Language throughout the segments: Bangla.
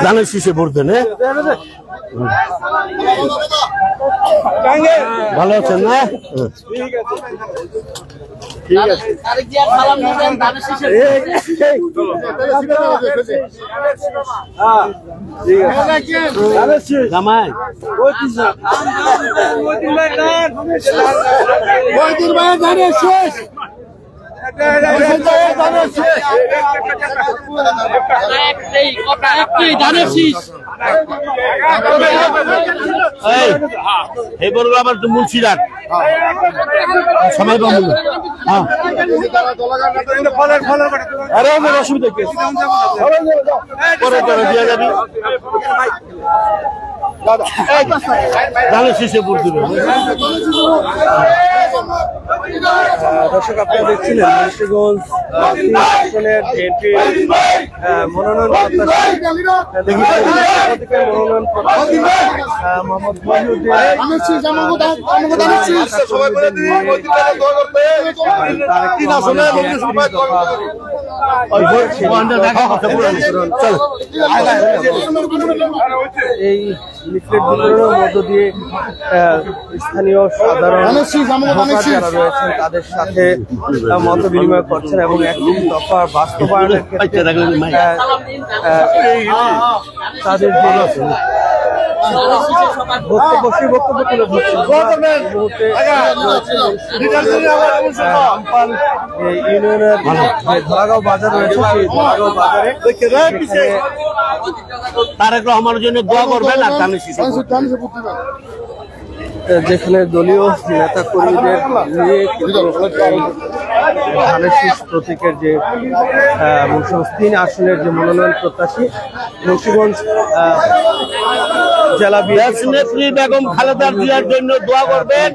ধানের শীষে ভোট দেন। ভালো আছেন না? আবার মুন্সিরাট সবাই অসুবিধা দিয়ে যাবি ধানের শীষে ভোট দিবেন। দর্শক আপনারা দেখছিলেন মুন্সিগঞ্জ আসনের মনোনয়ন মোহাম্মদ এই লিফলেট বিতরণের মধ্য দিয়ে স্থানীয় সাধারণ যারা রয়েছেন তাদের সাথে মত বিনিময় করছেন এবং একটি দফার বাস্তবায়নের ক্ষেত্রে তাদের বক্তব্য তুলে ইউনিয়নের ধরাগাঁও বাজার রয়েছে সেই ধরাগাঁও বাজারে তারেক রহমানের জন্য দোয়া করবেন আর ধানের শীষে যেখানে দলীয় নেতা কর্মীদের নিয়ে ধানের শীষ প্রতীকের যে মুন্সিগঞ্জ ৩ আসনের যে মনোনয়ন প্রত্যাশী মুন্সিগঞ্জ জেলা নেত্রী বেগম খালেদা জিয়ার জন্য দোয়া করবেন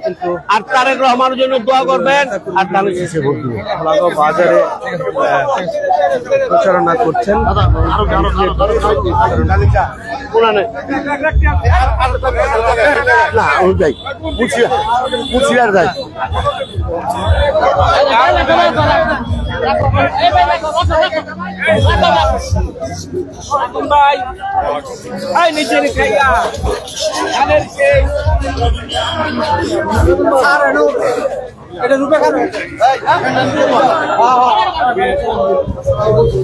আর তারেক রহমানের জন্য দোয়া করবেন আর ধানের শীষে ভোট দিবেন। ধরাগাঁও বাজারে প্রচারণা করছেন না যাই মুন্সিরাট যাই এটা রূপে খাবে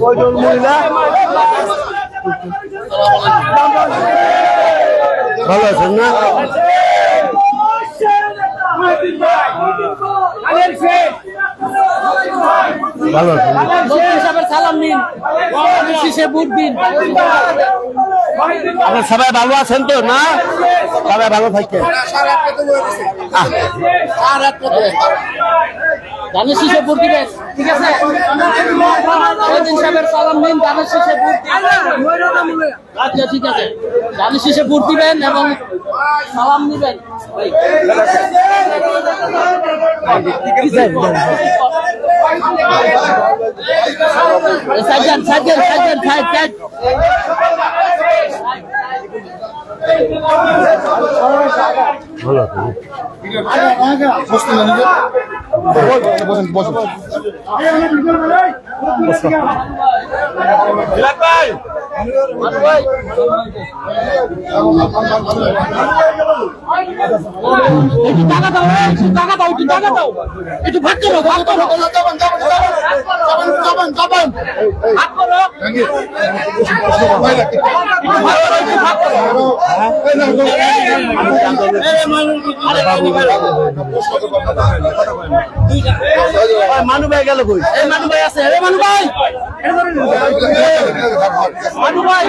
কয়জন মহিলা ভালো আছেন না? ভালো আছেন সালাম দিন ভোট দিন। আপনার সবাই ভালো আছেন তো না? সবাই ভালো থাকেন। ধানের শীষে ভোট দিবেন, ঠিক আছে? সালাম দিন, ধানের শীষে ভোট দিবেন। আচ্ছা ঠিক আছে, ধানের শীষে ভোট দিবেন এবং সালাম দিবেন। ভালো একটু ভাগ করো, ভাগ করো, মানু ভাই গেল কই? মানু ভাই আছে, মানু ভাই, মানু ভাই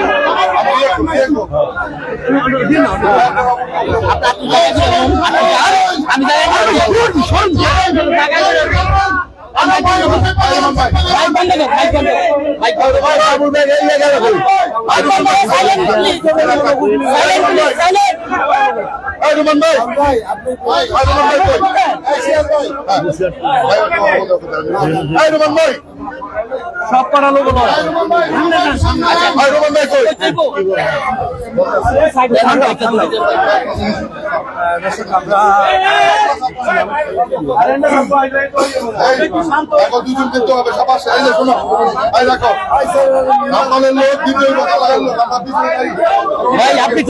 ভাই সব করা লোক নয়। দর্শক আমরা দুজন কিন্তু হবে সবার শোনো দেখো লোক দ্বিতীয় কথা লাগালো ভাই আপনি